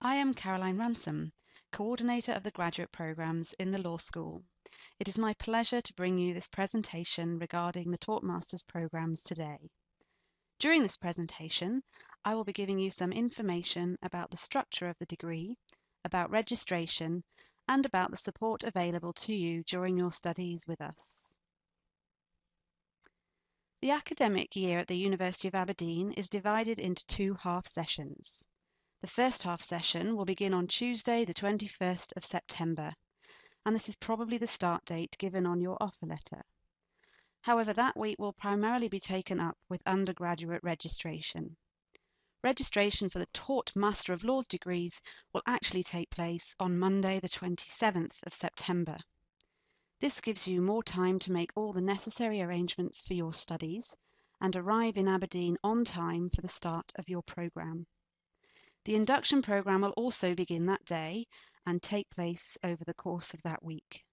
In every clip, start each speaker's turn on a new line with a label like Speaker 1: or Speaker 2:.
Speaker 1: I am Caroline Ransom, Coordinator of the Graduate Programmes in the Law School. It is my pleasure to bring you this presentation regarding the Taught Masters programmes today. During this presentation, I will be giving you some information about the structure of the degree, about registration, and about the support available to you during your studies with us. The academic year at the University of Aberdeen is divided into two half sessions. The first half session will begin on Tuesday, the 21st of September, and this is probably the start date given on your offer letter. However, that week will primarily be taken up with undergraduate registration. Registration for the Taught Master of Laws degrees will actually take place on Monday, the 27th of September. This gives you more time to make all the necessary arrangements for your studies and arrive in Aberdeen on time for the start of your programme. The induction programme will also begin that day and take place over the course of that week.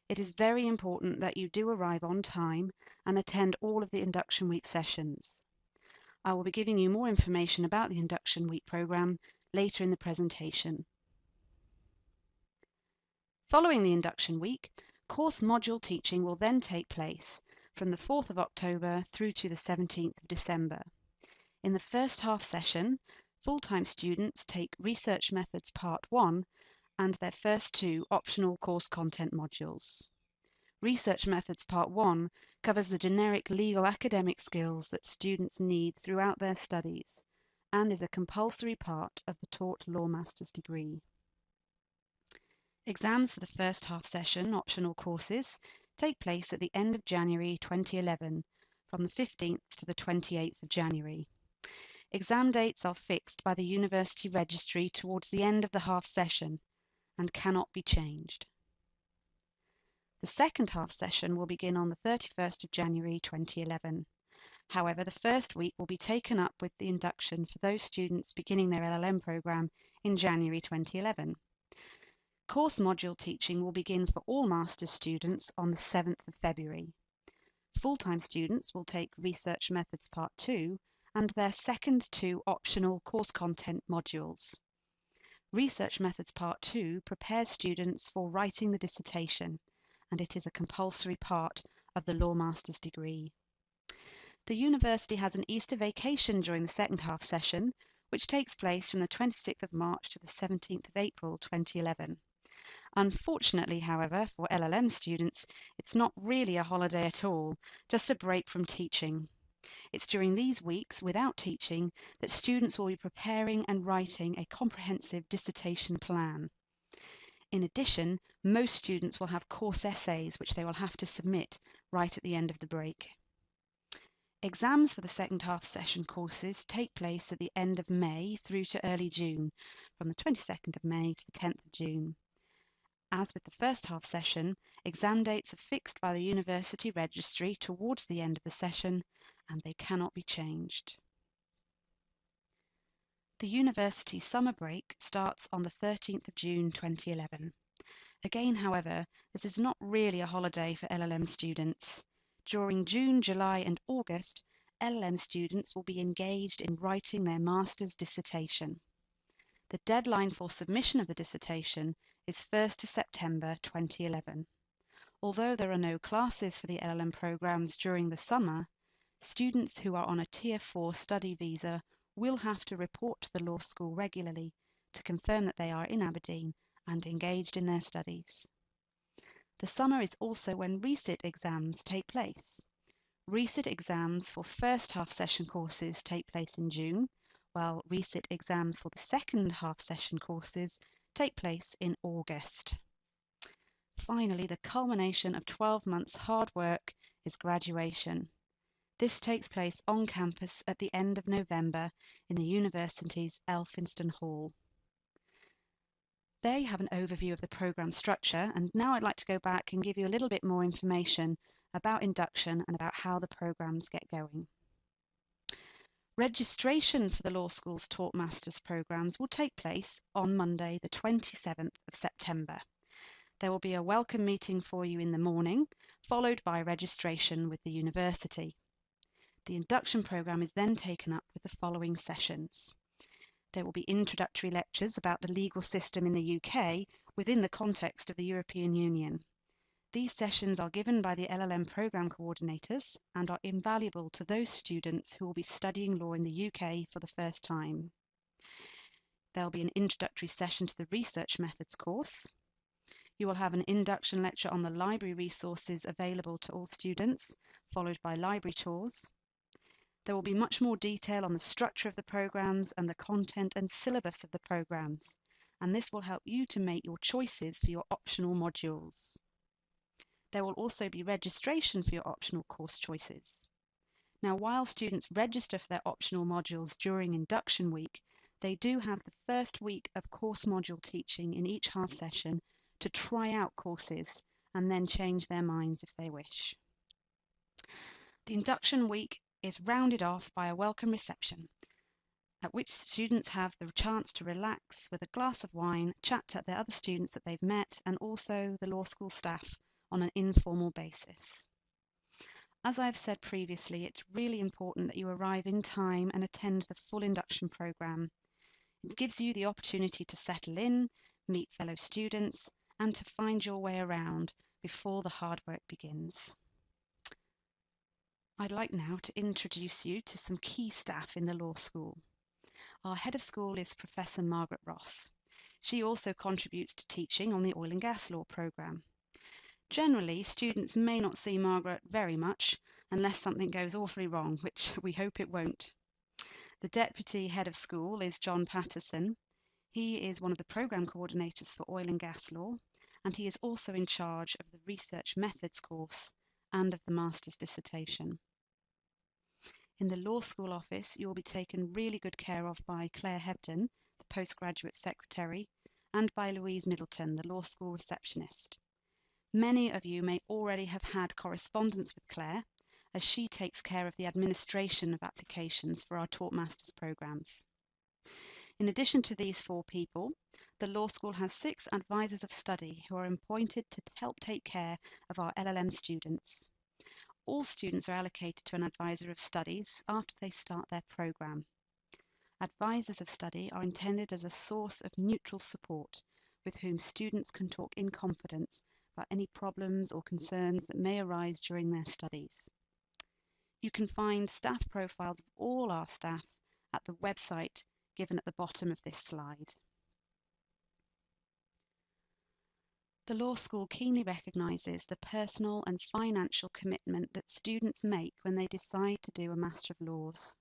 Speaker 1: It is very important that you do arrive on time and attend all of the induction week sessions. I will be giving you more information about the induction week programme later in the presentation. Following the induction week, course module teaching will then take place from the 4th of October through to the 17th of December. In the first half session, full-time students take Research Methods Part 1 and their first two optional course content modules. Research Methods Part 1 covers the generic legal academic skills that students need throughout their studies and is a compulsory part of the Taught Law Master's degree. Exams for the first half session optional courses take place at the end of January 2011 from the 15th to the 28th of January. Exam dates are fixed by the University Registry towards the end of the half session and cannot be changed. The second half session will begin on the 31st of January 2011. However, the first week will be taken up with the induction for those students beginning their LLM programme in January 2011. Course module teaching will begin for all Master's students on the 7th of February. Full-time students will take Research Methods Part 2 and their second two optional course content modules. Research Methods Part 2 prepares students for writing the dissertation, and it is a compulsory part of the Law Master's degree. The university has an Easter vacation during the second half session, which takes place from the 26th of March to the 17th of April 2011. Unfortunately, however, for LLM students, it's not really a holiday at all, just a break from teaching. It's during these weeks, without teaching, that students will be preparing and writing a comprehensive dissertation plan. In addition, most students will have course essays which they will have to submit right at the end of the break. Exams for the second half session courses take place at the end of May through to early June, from the 22nd of May to the 10th of June. As with the first half session, exam dates are fixed by the University Registry towards the end of the session, and they cannot be changed. The university summer break starts on the 13th of June 2011. Again, however, this is not really a holiday for LLM students. During June, July and August, LLM students will be engaged in writing their master's dissertation. The deadline for submission of the dissertation is 1st of September 2011. Although there are no classes for the LLM programs during the summer, students who are on a Tier 4 study visa will have to report to the law school regularly to confirm that they are in Aberdeen and engaged in their studies. The summer is also when resit exams take place. Resit exams for first half session courses take place in June, while resit exams for the second half session courses take place in August. Finally, the culmination of 12 months hard work is graduation. This takes place on campus at the end of November in the university's Elphinstone Hall. There you have an overview of the programme structure, and now I'd like to go back and give you a little bit more information about induction and about how the programmes get going. Registration for the law school's Taught Masters programmes will take place on Monday the 27th of September. There will be a welcome meeting for you in the morning, followed by registration with the university. The induction programme is then taken up with the following sessions. There will be introductory lectures about the legal system in the UK within the context of the European Union. These sessions are given by the LLM programme coordinators and are invaluable to those students who will be studying law in the UK for the first time. There will be an introductory session to the Research Methods course. You will have an induction lecture on the library resources available to all students, followed by library tours. There will be much more detail on the structure of the programmes and the content and syllabus of the programmes, and this will help you to make your choices for your optional modules. There will also be registration for your optional course choices. Now, while students register for their optional modules during induction week, they do have the first week of course module teaching in each half session to try out courses and then change their minds if they wish. The induction week is rounded off by a welcome reception, at which students have the chance to relax with a glass of wine, chat to the other students that they've met, and also the law school staff on an informal basis. As I've said previously, it's really important that you arrive in time and attend the full induction programme. It gives you the opportunity to settle in, meet fellow students, and to find your way around before the hard work begins. I'd like now to introduce you to some key staff in the law school. Our head of school is Professor Margaret Ross. She also contributes to teaching on the Oil and Gas Law programme. Generally, students may not see Margaret very much unless something goes awfully wrong, which we hope it won't. The Deputy Head of School is John Patterson. He is one of the programme coordinators for Oil and Gas Law, and he is also in charge of the Research Methods course and of the Master's dissertation. In the Law School office, you will be taken really good care of by Claire Hebden, the Postgraduate Secretary, and by Louise Middleton, the Law School Receptionist. Many of you may already have had correspondence with Claire, as she takes care of the administration of applications for our Taught Masters programmes. In addition to these 4 people, the law school has 6 advisors of study who are appointed to help take care of our LLM students. All students are allocated to an advisor of studies after they start their programme. Advisors of study are intended as a source of neutral support with whom students can talk in confidence about any problems or concerns that may arise during their studies. You can find staff profiles of all our staff at the website given at the bottom of this slide. The law school keenly recognises the personal and financial commitment that students make when they decide to do a Master of Laws.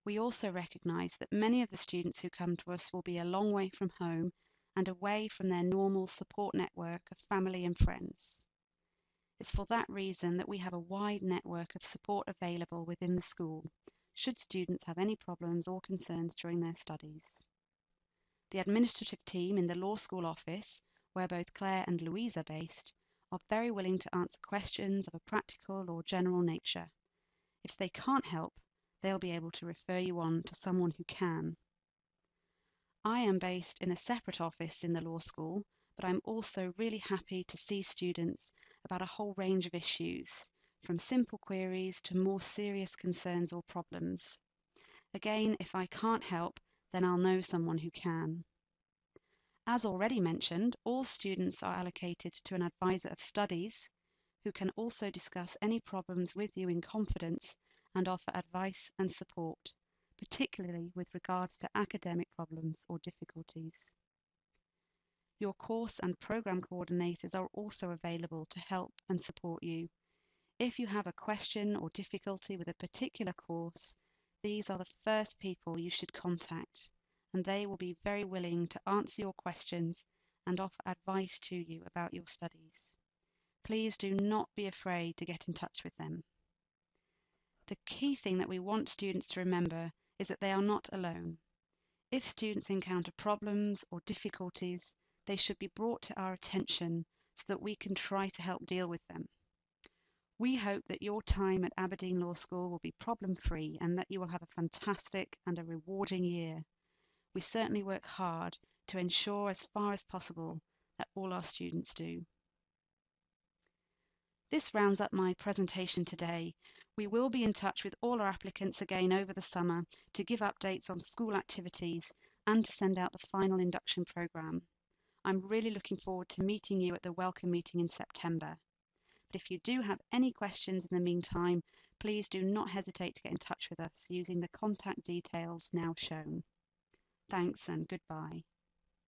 Speaker 1: We also recognise that many of the students who come to us will be a long way from home and away from their normal support network of family and friends. It's for that reason that we have a wide network of support available within the school, should students have any problems or concerns during their studies. The administrative team in the law school office, where both Claire and Louise are based, are very willing to answer questions of a practical or general nature. If they can't help, they'll be able to refer you on to someone who can. I am based in a separate office in the law school, but I'm also really happy to see students about a whole range of issues, from simple queries to more serious concerns or problems. Again, if I can't help, then I'll know someone who can. As already mentioned, all students are allocated to an advisor of studies who can also discuss any problems with you in confidence and offer advice and support, particularly with regards to academic problems or difficulties. Your course and programme coordinators are also available to help and support you. If you have a question or difficulty with a particular course, these are the first people you should contact, and they will be very willing to answer your questions and offer advice to you about your studies. Please do not be afraid to get in touch with them. The key thing that we want students to remember is that they are not alone. If students encounter problems or difficulties, they should be brought to our attention so that we can try to help deal with them. We hope that your time at Aberdeen Law School will be problem-free and that you will have a fantastic and a rewarding year. We certainly work hard to ensure as far as possible that all our students do. This rounds up my presentation today. We will be in touch with all our applicants again over the summer to give updates on school activities and to send out the final induction programme. I'm really looking forward to meeting you at the welcome meeting in September. But if you do have any questions in the meantime, please do not hesitate to get in touch with us using the contact details now shown. Thanks and goodbye.